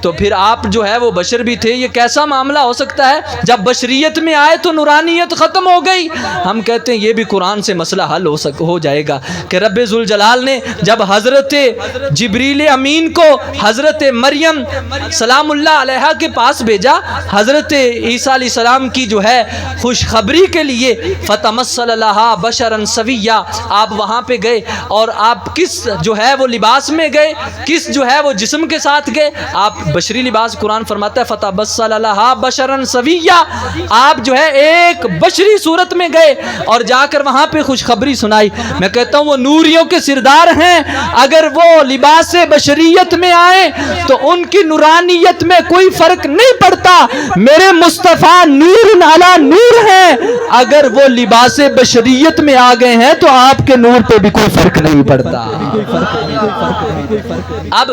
تو پھر آپ جو ہے وہ بشر بھی تھے، یہ کیسا معاملہ ہو سکتا ہے؟ جب بشریت میں آئے تو نورانیت ختم ہو گئی۔ ہم کہتے ہیں یہ بھی قرآن سے مسئلہ حل ہو جائے گا کہ رب ذوالجلال نے جب حضرت جبریل امین کو حضرت مریم سلام اللہ علیہا کے پاس بھیجا، حضرت عیسیٰ علیہ السلام کی جو ہے خوشخبری کے لیے، فتمثل لہا بشرا سویا، آپ وہاں پہ گئے اور آپ کس جو ہے وہ لباس میں گئے، کس جو ہے وہ جسم کے ساتھ گئے؟ آپ بشری لباس، قرآن فرماتا ہے فتمثل لہا بشرا سویا، آپ جو ہے ایک بشری صورت میں گئے اور جا کر وہاں پہ خوشخبری سنائی۔ میں کہتا ہوں وہ نوریوں کے سردار ہیں، اگر وہ لباس بشریت میں آئے تو ان کی نورانیت میں کوئی فرق نہیں پڑتا۔ میرے مصطفیٰ نور علی نور ہیں، اگر وہ لباس بشریت میں آ گئے ہیں تو آپ کے نور پہ بھی کوئی فرق نہیں پڑتا۔ اب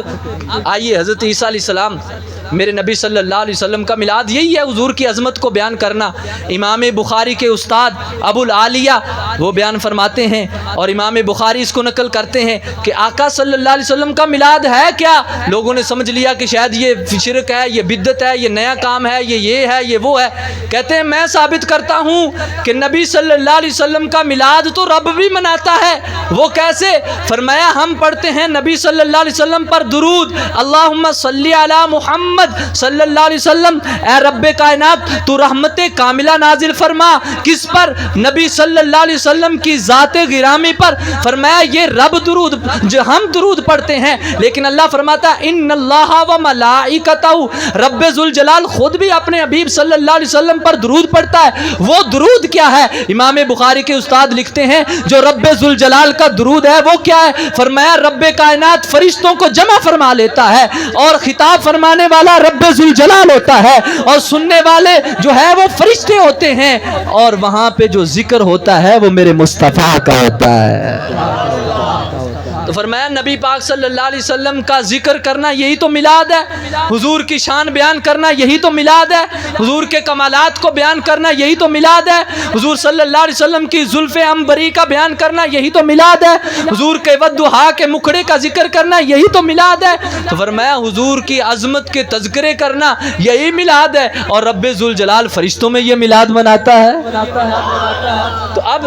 آئیے حضرت عیسیٰ علیہ السلام میرے نبی صلی اللہ علیہ وسلم کا میلاد یہی ہے حضور کی عظمت کو بیان کرنا۔ امام بخاری کے استاد ابو العالیہ وہ بیان فرماتے ہیں اور امام بخاری اس کو نقل کرتے ہیں کہ آقا صلی اللہ علیہ وسلم کا میلاد ہے کیا؟ لوگوں نے سمجھ لیا کہ شاید یہ شرک ہے، یہ بدعت ہے، یہ نیا کام ہے، یہ ہے، یہ وہ ہے۔ کہتے ہیں میں ثابت کرتا ہوں کہ نبی صلی اللہ علیہ وسلم کا میلاد تو رب بھی مناتا ہے۔ وہ کیسے؟ فرمایا ہم پڑھتے ہیں نبی صلی اللہ علیہ وسلم پر درود، اللہم صلی علی محمد صلی اللہ علیہ وسلم، اے رب کائنات تو رحمت کاملہ نازل فرما، کس پر؟ نبی صلی اللہ علیہ وسلم کی ذات گرامی پر۔ فرمایا یہ رب درود جو ہم درود پڑھتے ہیں، لیکن اللہ فرماتا ہے ان اللہ و ملائکتہ، رب ذوالجلال خود بھی اپنے حبیب صلی اللہ علیہ وسلم پر درود پڑھتا ہے۔ وہ درود کیا ہے؟ امام بخاری کے استاد لکھتے ہیں جو رب ذوالجلال کا درود ہے وہ کیا ہے؟ فرمایا رب کائنات فرشتوں کو جمع فرما لیتا ہے اور خطاب فرمانے والا رب ذوالجلال ہوتا ہے اور سننے والے جو ہے وہ فرشتے ہوتے ہیں، اور وہاں پہ جو ذکر ہوتا ہے وہ میرے مصطفیٰ کا ہوتا ہے۔ تو فرمایا نبی پاک صلی اللہ علیہ وسلم کا ذکر کرنا یہی تو میلاد ہے، حضور کی شان بیان کرنا یہی تو میلاد ہے، حضور کے کمالات کو بیان کرنا یہی تو میلاد ہے، حضور صلی اللہ علیہ وسلم کی زلف عنبری کا بیان کرنا یہی تو میلاد ہے، حضور کے والضحیٰ کے مکھڑے کا ذکر کرنا یہی تو میلاد ہے۔ تو فرمایا حضور کی عظمت کے تذکرے کرنا یہی میلاد ہے، اور رب ذوالجلال فرشتوں میں یہ میلاد مناتا ہے۔ تو اب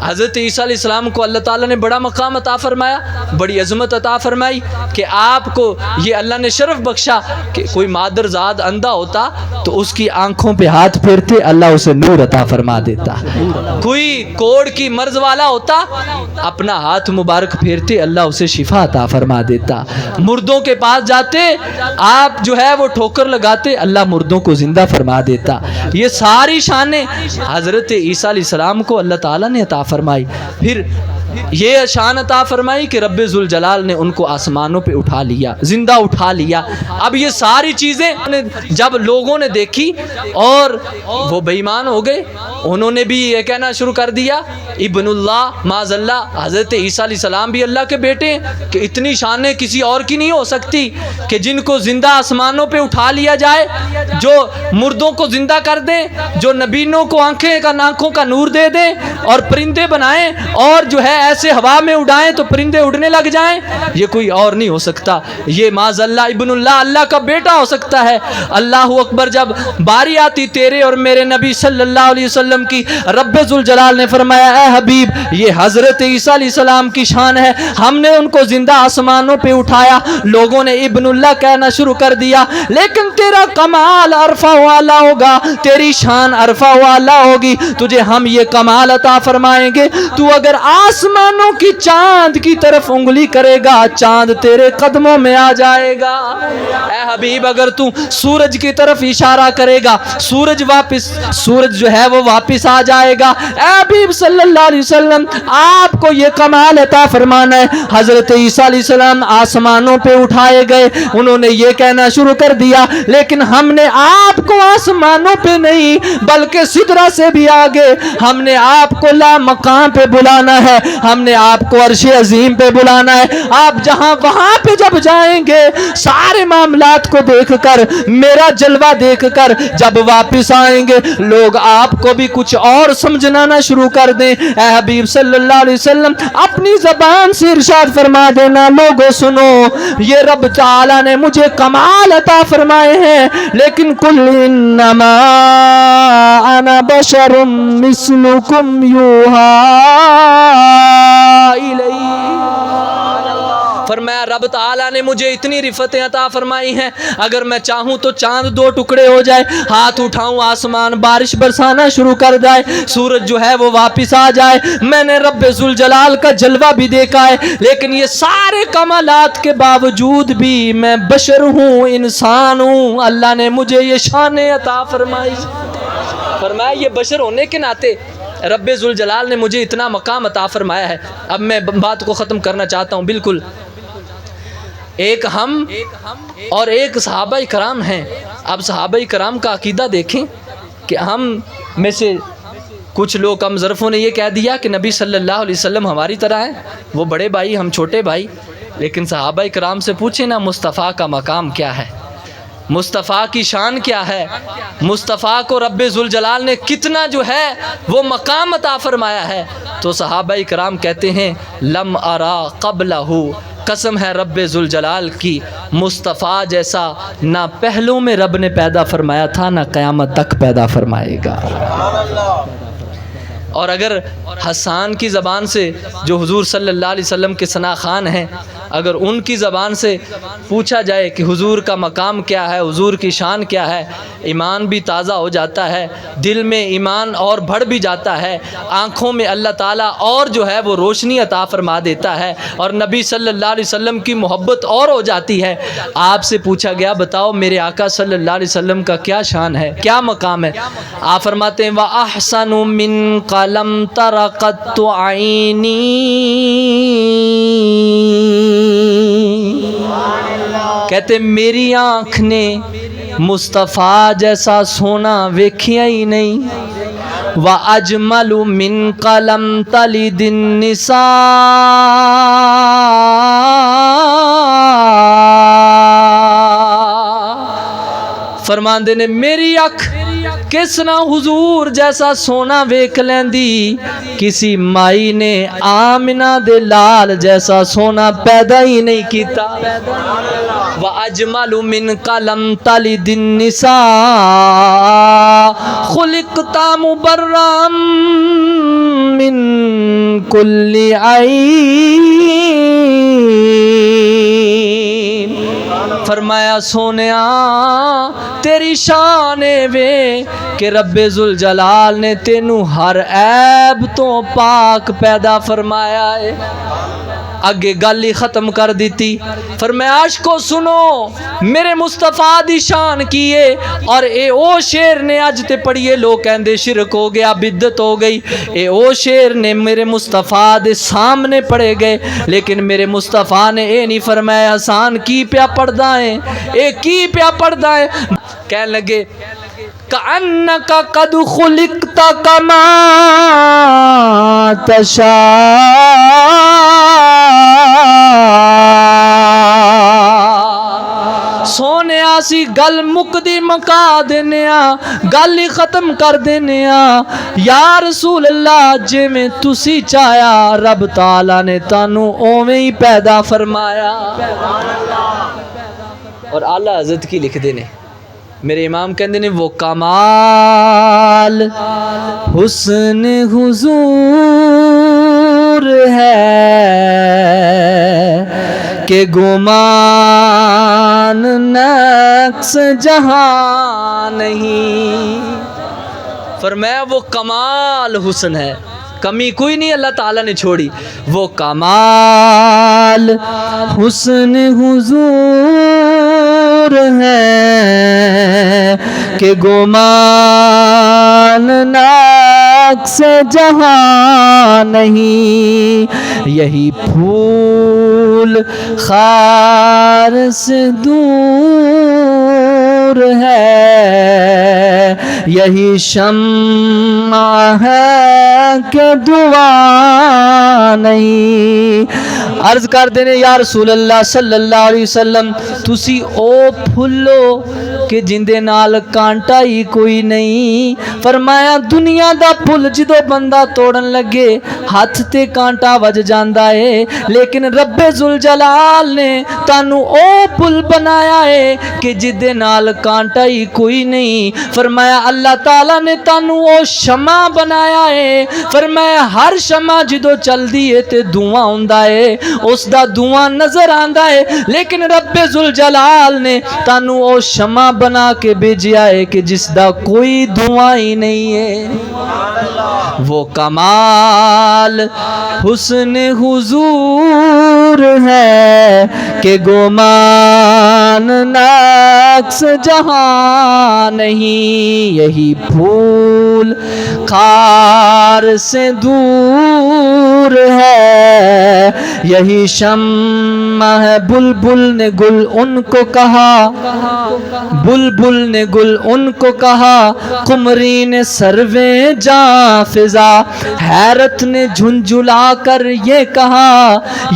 حضرت عیسیٰ علیہ السلام کو اللہ تعالیٰ نے بڑا مقام عطا فرمایا، بڑی عظمت عطا فرمائی کہ آپ کو یہ اللہ نے شرف بخشا کہ کوئی مادر زاد اندھا ہوتا تو اس کی آنکھوں پہ ہاتھ پھیرتے اللہ اسے نور عطا فرما دیتا، کوئی کوڑ کی مرض والا ہوتا اپنا ہاتھ مبارک پھیرتے اللہ اسے شفا عطا فرما دیتا، مردوں کے پاس جاتے آپ جو ہے وہ ٹھوکر لگاتے اللہ مردوں کو زندہ فرما دیتا۔ یہ ساری شانیں حضرت عیسیٰ علیہ السلام کو اللہ تعالیٰ نے عطا فرمائی، پھر یہ شان عطا فرمائی کہ رب ذوالجلال نے ان کو آسمانوں پہ اٹھا لیا، زندہ اٹھا لیا۔ اب یہ ساری چیزیں جب لوگوں نے دیکھی اور وہ بے ایمان ہو گئے، انہوں نے بھی یہ کہنا شروع کر دیا ابن اللہ معاذ اللہ، حضرت عیسیٰ علیہ السلام بھی اللہ کے بیٹے ہیں، کہ اتنی شانیں کسی اور کی نہیں ہو سکتی کہ جن کو زندہ آسمانوں پہ اٹھا لیا جائے، جو مردوں کو زندہ کر دیں، جو نبینوں کو آنکھوں کا نور دے دیں اور پرندے بنائیں اور جو ہے ایسے ہوا میں اڑائیں تو پرندے اڑنے لگ جائیں، یہ کوئی اور نہیں ہو سکتا، یہ معاذ اللہ ابن اللہ اللہ کا بیٹا ہو سکتا ہے۔ اللہ اکبر، جب باری آتی تیرے اور میرے نبی صلی اللہ علیہ وسلم کی، رب ذوالجلال نے فرمایا اے حبیب یہ حضرت عیسیٰ علیہ السلام کی شان ہے، ہم نے ان کو زندہ آسمانوں پہ اٹھایا، لوگوں نے ابن اللہ کہنا شروع کر دیا، لیکن تیرا کمال عرفہ والا ہوگا، تیری شان عرفہ والا ہوگی، تجھے ہم یہ کمال عطا فرمائیں گے، تو اگر آسمانوں کی چاند کی طرف انگلی کرے گا چاند تیرے قدموں میں آ جائے گا، اے حبیب اگر تو سورج کی طرف اشارہ کرے گا سورج جو ہے وہ واپس آ جائے گا۔ اے حبیب صلی اللہ علیہ وسلم آپ کو یہ کمال عطا فرمانا ہے۔ حضرت عیسیٰ علیہ السلام آسمانوں پہ اٹھائے گئے، انہوں نے یہ کہنا شروع کر دیا لیکن ہم نے آپ کو آسمانوں پہ نہیں بلکہ سدرہ سے بھی آگے، ہم نے آپ کو لا مقام پہ بلانا ہے، ہم نے آپ کو عرش عظیم پہ بلانا ہے، آپ جہاں وہاں پہ جب جائیں گے سارے معاملات کو دیکھ کر میرا جلوہ دیکھ کر جب واپس آئیں گے لوگ آپ کو بھی کچھ اور سمجھنا نہ شروع کر دیں۔ اے حبیب صلی اللہ علیہ وسلم اپنی زبان سے ارشاد فرما دینا لوگوں سنو یہ رب تعالی نے مجھے کمال عطا فرمائے ہیں، لیکن کل انما انا بشر مثلکم یوحا الی، فرمایا رب تعالیٰ نے مجھے اتنی رفتیں عطا فرمائی ہیں، اگر میں چاہوں تو چاند دو ٹکڑے ہو جائے، ہاتھ اٹھاؤں آسمان بارش برسانا شروع کر جائے، سورج جو ہے وہ واپس آ جائے، میں نے رب ذوالجلال کا جلوہ بھی دیکھا ہے، لیکن یہ سارے کمالات کے باوجود بھی میں بشر ہوں، انسان ہوں، اللہ نے مجھے یہ شانیں عطا فرمائی۔ فرمایا یہ بشر ہونے کے ناطے رب ذوالجلال نے مجھے اتنا مقام عطا فرمایا ہے۔ اب میں بات کو ختم کرنا چاہتا ہوں، بالکل ایک ہم اور ایک صحابہ کرام ہیں۔ اب صحابہ کرام کا عقیدہ دیکھیں کہ ہم میں سے کچھ لوگ کم ظرفوں نے یہ کہہ دیا کہ نبی صلی اللہ علیہ وسلم ہماری طرح ہیں، وہ بڑے بھائی ہم چھوٹے بھائی، لیکن صحابہ کرام سے پوچھیں نا مصطفیٰ کا مقام کیا ہے، مصطفیٰ کی شان کیا ہے، مصطفیٰ کو رب ذوالجلال نے کتنا جو ہے وہ مقام عطا فرمایا ہے، تو صحابہ کرام کہتے ہیں لم ارا قبلہ، قسم ہے رب ذوالجلال کی مصطفیٰ جیسا نہ پہلوں میں رب نے پیدا فرمایا تھا نہ قیامت تک پیدا فرمائے گا۔ اور اگر حسان کی زبان سے جو حضور صلی اللہ علیہ وسلم کے ثنا خان ہیں، اگر ان کی زبان سے پوچھا جائے کہ حضور کا مقام کیا ہے، حضور کی شان کیا ہے، ایمان بھی تازہ ہو جاتا ہے، دل میں ایمان اور بڑھ بھی جاتا ہے، آنکھوں میں اللہ تعالیٰ اور جو ہے وہ روشنی عطا فرما دیتا ہے، اور نبی صلی اللہ علیہ وسلم کی محبت اور ہو جاتی ہے۔ آپ سے پوچھا گیا بتاؤ میرے آقا صلی اللہ علیہ وسلم کا کیا شان ہے، کیا مقام ہے؟ آپ فرماتے ہیں وَأَحْسَنُ مِن قَلَمْ تَرَقَتُ عَيْنِي، کہتے میری آنکھ نے مصطفیٰ جیسا سونا ویکھیا ہی نہیں، وَأَجْمَلُ مِنْكَ لَمْ تَلِدِ النِّسَاء. فرماندے نے میری اکھ کس نہ حضور جیسا سونا ویکھ لیندی، کسی مائی نے آمنہ دے لال جیسا سونا پیدا ہی نہیں کیتا. وَأَجْمَلُ مِنْكَ لَمْ تَلِدِ النِّسَاء خُلِقْتَ مُبَرًّا مِنْ كُلِّ عَيْبٍ. فرمایا سونیا تیری شان وے کہ رب ذوالجلال نے تینوں ہر عیب تو پاک پیدا فرمایا ہے. اگے گل ہی ختم کر دیتی. فرمایا عاشقو سنو میرے مصطفیٰ دی شان کیے، اور اے او شیر نے اج تے پڑھیے لوگ کہندے شرک ہو گیا بدعت ہو گئی، اے او شیر نے میرے مصطفیٰ دے سامنے پڑھے گئے، لیکن میرے مصطفیٰ نے اے نہیں فرمایا آسان کی پیا پڑھدا ہے، اے کی پیا پڑھدا ہے. کہنے لگے کأنک قد خلقت کما تشاء. سونے آسی گل مکدی مکا دینیا، گل ہی ختم کر دینیا. یا رسول اللہ جے میں تسی چاہیا رب تعالیٰ نے تانوں اوویں ہی پیدا فرمایا. اور اعلیٰ حضرت کی لکھ دینے میرے امام کہندے نے وہ کمال حسن حضور ہے کہ گمان نقص جہاں نہیں. فرمایا وہ کمال حسن ہے، کمی کوئی نہیں اللہ تعالیٰ نے چھوڑی. وہ کمال حسن حضور ہے کہ گمان نقص جہاں نہیں. یہی پھول خار سے دور ہے، یہی شمع ہے کہ دعا نہیں. عرض کر دینے یا رسول اللہ صلی اللہ علیہ وسلم تسی او پھلو کہ جندے نال کانٹا ہی کوئی نہیں. فرمایا دنیا دا پھل جدو بندہ توڑن لگے ہاتھ تے کانٹا وج جاندا ہے، لیکن رب ذوالجلال نے تانوں او پھل بنایا ہے کہ جدے نال کانٹا ہی کوئی نہیں. فرمایا اللہ تعالیٰ نے تانوں او شمع بنایا ہے. فرمایا ہر شمع جدو چل دی ہے تے دھواں ہوندا ہے، اس دا دھواں نظر آندا ہے، لیکن رب ذوالجلال نے تانوں او شمع بنا کے بھیجیا ہے کہ جس دا کوئی دھواں ہی نہیں ہے. وہ کمال حسن حضور ہے کہ گمان نقص جہاں نہیں. یہی پھول خار سے دور ہے، یہی شمع ہے. بلبل نے گل ان کو کہا، بلبل نے گل ان کو کہا، قمری نے سرویں جاں فضا. حیرت نے جھنجھلا کر یہ کہا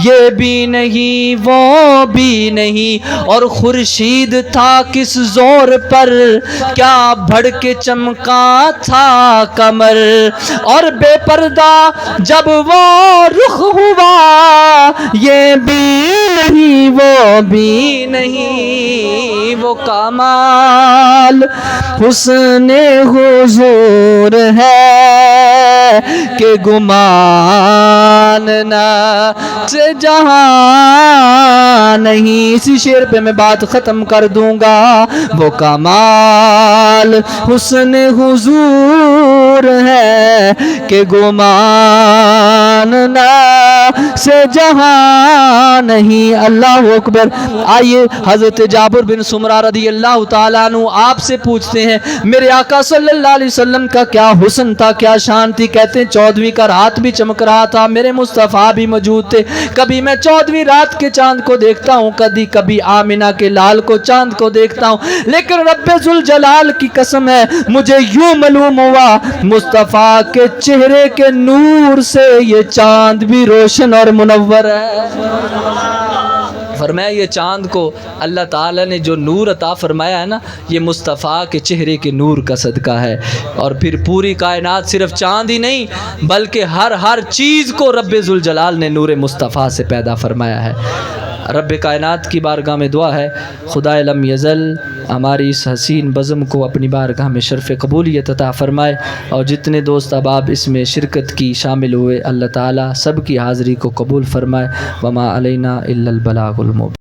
یہ بھی نہیں وہ بھی نہیں. اور خورشید تھا کس زور پر کیا بڑھ کے چمکا تھا کمر. اور بے پردہ جب وہ رخ ہوا یہ بھی نہیں وہ بھی نہیں. وہ کمال حسن حضور ہے کہ گمان نقص جہاں نہیں. اسی شعر پہ میں بات ختم کر دوں گا. وہ کمال حسن حضور ہے کہ گمان نقص جہاں نہیں. اللہ اکبر. آئیے حضرت جابر بن سمرہ رضی اللہ تعالیٰ عنہ آپ سے پوچھتے ہیں میرے آقا صلی اللہ علیہ وسلم کا کیا حسن تھا، کیا شان تھی. کہتے ہیں 14ویں کا رات بھی چمک رہا تھا، میرے مصطفیٰ بھی موجود تھے. کبھی میں 14ویں رات کے چاند کو دیکھتا دیکھتا ہوں، کبھی کبھی آمنہ کے لال کو چاند کو دیکھتا ہوں، لیکن رب ذوالجلال کی قسم ہے مجھے یوں معلوم ہوا مصطفیٰ کے چہرے کے نور سے یہ چاند بھی روشن اور منور ہے۔ فرمایا یہ چاند کو اللہ تعالیٰ نے جو نور عطا فرمایا ہے نا، یہ مصطفیٰ کے چہرے کے نور کا صدقہ ہے۔ اور پھر پوری کائنات صرف چاند ہی نہیں بلکہ ہر چیز کو رب ذوالجلال نے نور مصطفیٰ سے پیدا فرمایا ہے۔ رب کائنات کی بارگاہ میں دعا ہے خدا لم یزل ہماری اس حسین بزم کو اپنی بارگاہ میں شرف قبولیت عطا فرمائے، اور جتنے دوست احباب اس میں شرکت کی شامل ہوئے اللہ تعالیٰ سب کی حاضری کو قبول فرمائے۔ وما علینا الا البلاغ المبین۔